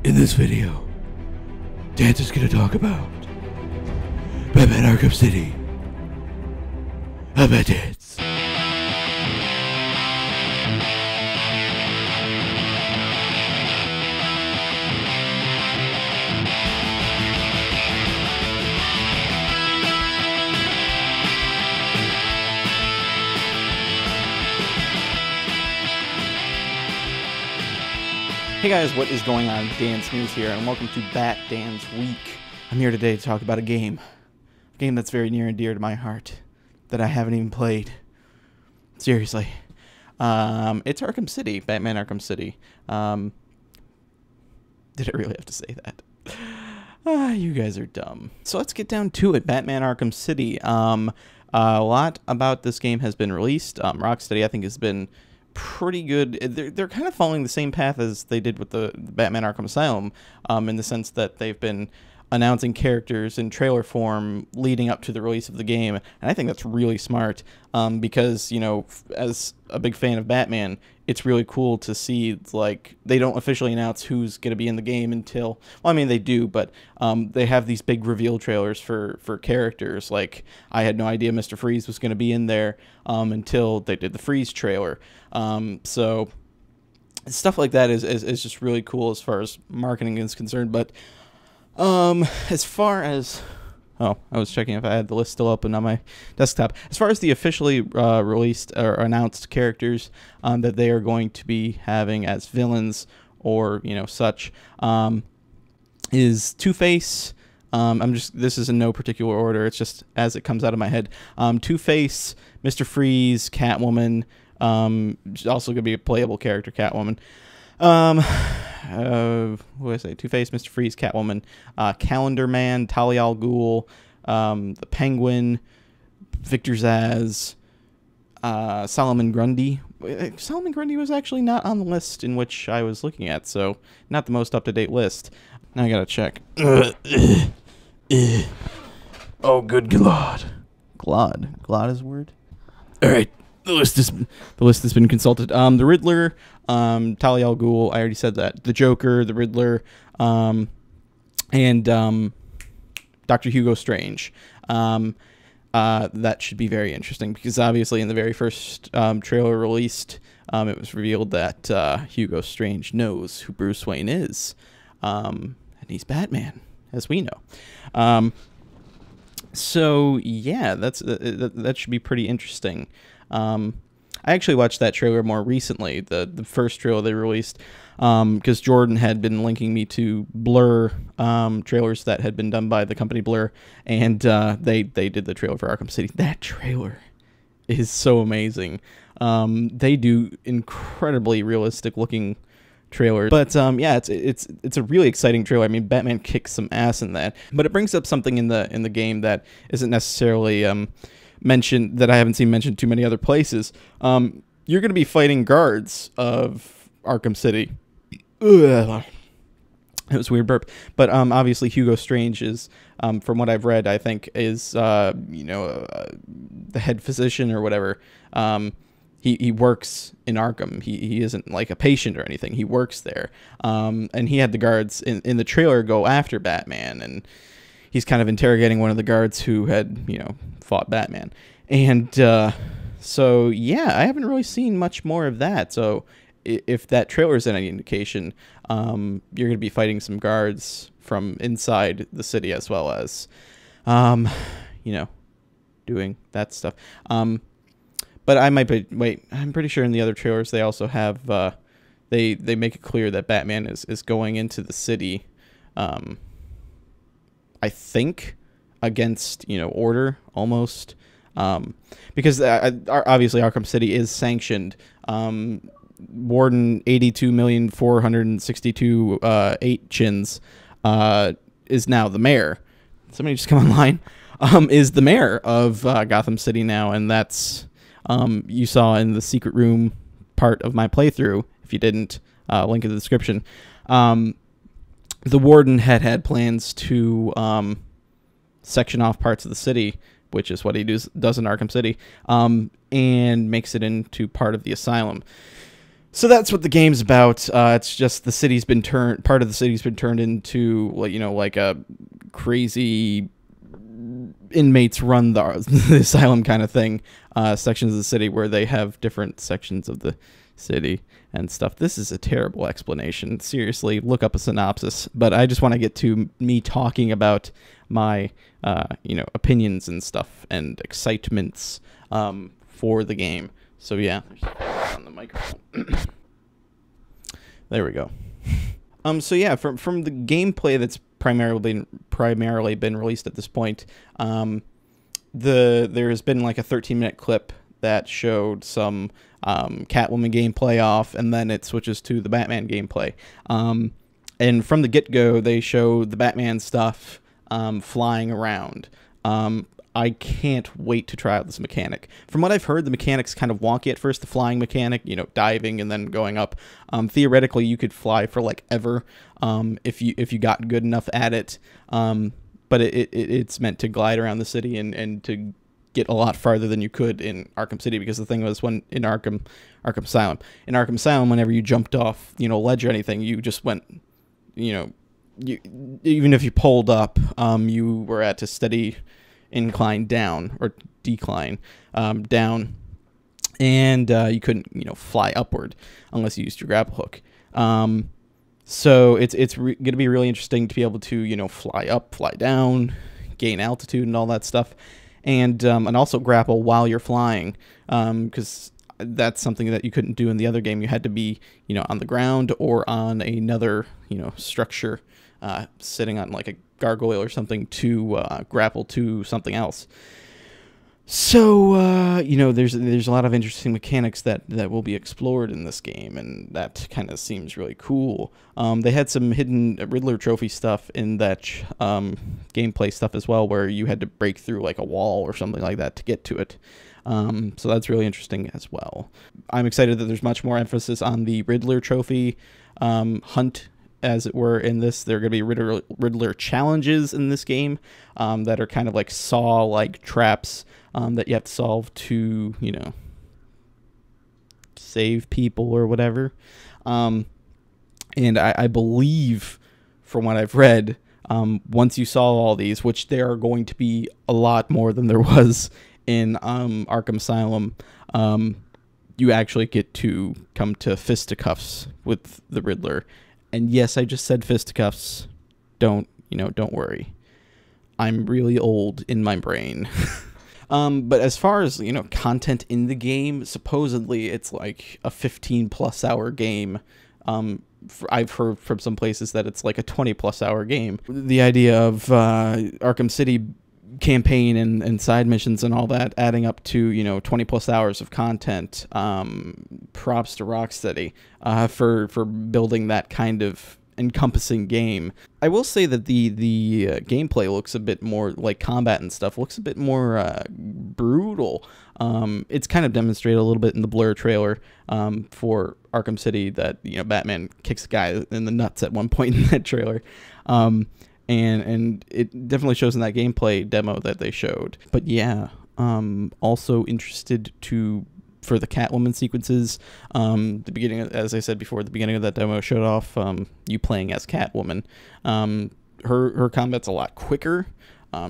In this video, Danz is going to talk about Batman Arkham City. BatDanz. Hey guys, what is going on? Danz Newz here, and welcome to BatDanz Week. I'm here today to talk about a game that's very near and dear to my heart, that I haven't even played. Seriously. It's Arkham City, Batman Arkham City. Did I really have to say that? You guys are dumb. So let's get down to it. Batman Arkham City. A lot about this game has been released. Rocksteady, I think, has been pretty good. They're kind of following the same path as they did with the Batman Arkham Asylum, in the sense that they've been announcing characters in trailer form leading up to the release of the game, and I think that's really smart, because, you know, as a big fan of Batman, it's really cool to see, like, they don't officially announce who's going to be in the game until, well, I mean, they do, but they have these big reveal trailers for characters. Like, I had no idea Mr. Freeze was going to be in there until they did the Freeze trailer. So stuff like that is just really cool as far as marketing is concerned. But as far as, oh, I was checking if I had the list still open on my desktop. As far as the officially released or announced characters that they are going to be having as villains or, you know, such, is Two-Face. This is in no particular order. It's just as it comes out of my head. Two-Face, Mr. Freeze, Catwoman. Also going to be a playable character, Catwoman. What did I say? Two-Face, Mr. Freeze, Catwoman, Calendar Man, Talia al Ghul, the Penguin, Victor Zsasz, Solomon Grundy. Solomon Grundy was actually not on the list in which I was looking at, so not the most up-to-date list. Now I gotta check. Oh, good Glod. Glod is a word? All right, the list has been consulted. The Riddler, Talia al Ghul, I already said that. The Joker, the Riddler, and Dr. Hugo Strange. That should be very interesting because obviously in the very first trailer released, it was revealed that Hugo Strange knows who Bruce Wayne is, and he's Batman, as we know. So yeah, that should be pretty interesting. I actually watched that trailer more recently, the first trailer they released, because Jordan had been linking me to Blur trailers that had been done by the company Blur, and they did the trailer for Arkham City. That trailer is so amazing. They do incredibly realistic looking trailers, but yeah, it's a really exciting trailer. I mean, Batman kicks some ass in that, but it brings up something in the game that isn't necessarily mentioned, that I haven't seen mentioned too many other places. You're going to be fighting guards of Arkham City. Ugh. It was a weird burp. But obviously Hugo Strange is, from what I've read, I think is, you know, the head physician or whatever. He works in Arkham. He isn't like a patient or anything. He works there. And he had the guards in the trailer go after Batman, and he's kind of interrogating one of the guards who had, you know, fought Batman. And so, yeah, I haven't really seen much more of that. So if that trailer is any indication, you're going to be fighting some guards from inside the city as well as, you know, doing that stuff. But I might be, wait, I'm pretty sure in the other trailers they also have, they make it clear that Batman is going into the city, I think, against, you know, order, almost, because obviously Arkham City is sanctioned. Warden 82,462,8 chins is now the mayor. Somebody just come online. Is the mayor of Gotham City now, and that's, you saw in the secret room part of my playthrough. If you didn't, link in the description. The warden had plans to section off parts of the city, which is what he does in Arkham City, and makes it into part of the asylum. So that's what the game's about. It's just the city's been part of the city's been turned into, like, you know, like a crazy inmates run the asylum kind of thing. Sections of the city where they have different sections of the city and stuff. This is a terrible explanation. Seriously, look up a synopsis. But I just want to get to me talking about my, you know, opinions and stuff and excitements for the game. So yeah, on the microphone. There we go. So yeah, from the gameplay that's primarily been released at this point, there's been like a 13-minute clip that showed some Catwoman gameplay off, and then it switches to the Batman gameplay. And from the get-go, they showed the Batman stuff flying around. I can't wait to try out this mechanic. From what I've heard, the mechanic's kind of wonky at first, the flying mechanic, you know, diving and then going up. Theoretically, you could fly for like ever if you got good enough at it. But it's meant to glide around the city and to get a lot farther than you could in Arkham City, because the thing was, when in Arkham Asylum, whenever you jumped off, you know, ledge or anything, you just went, you know, even if you pulled up, you were at a steady incline down, or decline down, and you couldn't, you know, fly upward unless you used your grapple hook. So it's going to be really interesting to be able to, you know, fly up, fly down, gain altitude and all that stuff, and also grapple while you're flying, because that's something that you couldn't do in the other game. You had to be, you know, on the ground or on another, you know, structure, sitting on like a gargoyle or something to grapple to something else. So you know, there's a lot of interesting mechanics that will be explored in this game, and that kind of seems really cool. They had some hidden Riddler trophy stuff in that gameplay stuff as well, where you had to break through like a wall or something like that to get to it. So that's really interesting as well. I'm excited that there's much more emphasis on the Riddler trophy hunt, as it were, in this. There are going to be Riddler challenges in this game that are kind of like Saw-like traps that you have to solve to, you know, save people or whatever. And I believe, from what I've read, once you solve all these, which there are going to be a lot more than there was in Arkham Asylum, you actually get to come to fisticuffs with the Riddler. And yes, I just said fisticuffs. Don't worry. I'm really old in my brain. But as far as, you know, content in the game, supposedly it's like a 15+ hour game. I've heard from some places that it's like a 20+ hour game. The idea of Arkham City campaign and side missions and all that adding up to, you know, 20+ hours of content. Props to Rocksteady for building that kind of encompassing game. I will say that the gameplay looks a bit more like combat and stuff, looks a bit more brutal. It's kind of demonstrated a little bit in the Blur trailer for Arkham City, that, you know, Batman kicks a guy in the nuts at one point in that trailer. And it definitely shows in that gameplay demo that they showed. But yeah, also interested for the Catwoman sequences. The beginning, as I said before, the beginning of that demo showed off you playing as Catwoman. Her combat's a lot quicker.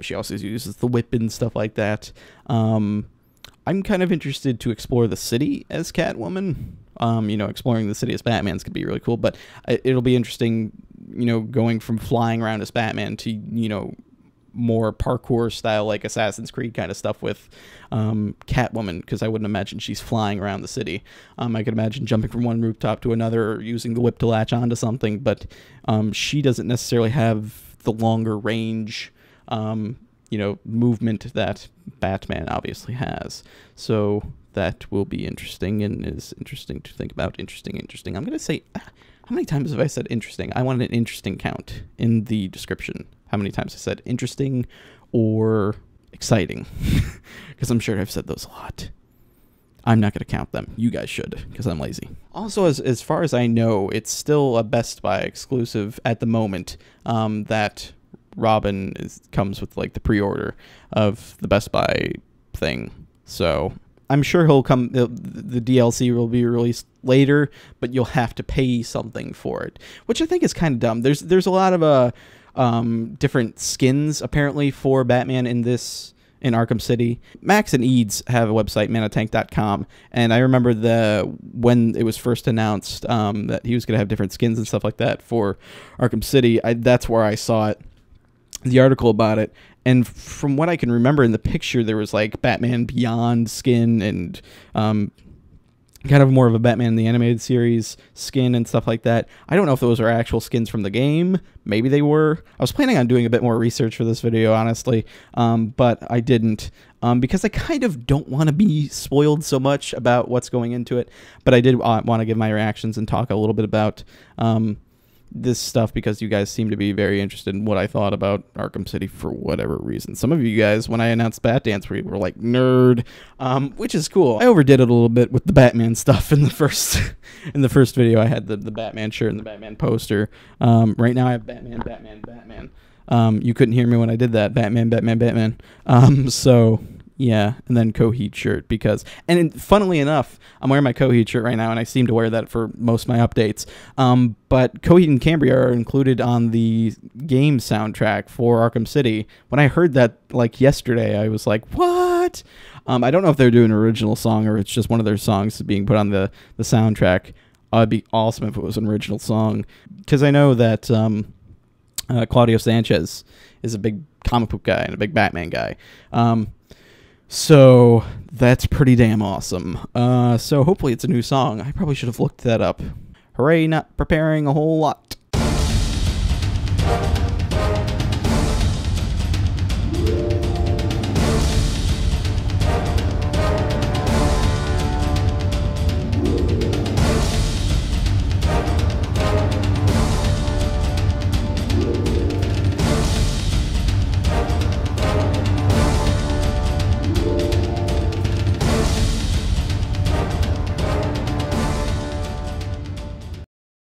She also uses the whip and stuff like that. I'm kind of interested to explore the city as Catwoman. You know, exploring the city as Batman's could be really cool, but it'll be interesting, you know, going from flying around as Batman to, you know, more parkour style, like Assassin's Creed kind of stuff with Catwoman, because I wouldn't imagine she's flying around the city. I could imagine jumping from one rooftop to another, or using the whip to latch onto something, but she doesn't necessarily have the longer range, you know, movement that Batman obviously has. So that will be interesting, and is interesting to think about. Interesting. I'm going to say, how many times have I said interesting? I want an interesting count in the description. How many times I said interesting or exciting? Because I'm sure I've said those a lot. I'm not going to count them. You guys should, because I'm lazy. Also, as far as I know, it's still a Best Buy exclusive at the moment, that Robin comes with like the pre-order of the Best Buy thing. So I'm sure he'll come. The DLC will be released later, but you'll have to pay something for it, which I think is kind of dumb. There's a lot of different skins apparently for Batman in Arkham City. Max and Eads have a website, manatank.com, and I remember when it was first announced that he was going to have different skins and stuff like that for Arkham City. That's where I saw it, the article about it. And from what I can remember in the picture, there was like Batman Beyond skin and kind of more of a Batman the Animated Series skin and stuff like that. I don't know if those are actual skins from the game. Maybe they were. I was planning on doing a bit more research for this video, honestly, but I didn't because I kind of don't want to be spoiled so much about what's going into it. But I did want to give my reactions and talk a little bit about this stuff because you guys seem to be very interested in what I thought about Arkham City for whatever reason. Some of you guys, when I announced BatDanz, were like, nerd, which is cool. I overdid it a little bit with the Batman stuff in the first video. I had the Batman shirt and the Batman poster. Right now I have Batman, Batman, Batman. You couldn't hear me when I did that. Batman, Batman, Batman. So yeah, and then Coheed shirt and funnily enough, I'm wearing my Coheed shirt right now, and I seem to wear that for most of my updates. But Coheed and Cambria are included on the game soundtrack for Arkham City. When I heard that like yesterday, I was like, what? I don't know if they're doing an original song or it's just one of their songs being put on the soundtrack. It'd be awesome if it was an original song, because I know that Claudio Sanchez is a big comic book guy and a big Batman guy. So that's pretty damn awesome. So hopefully it's a new song. I probably should have looked that up. Hooray, not preparing a whole lot.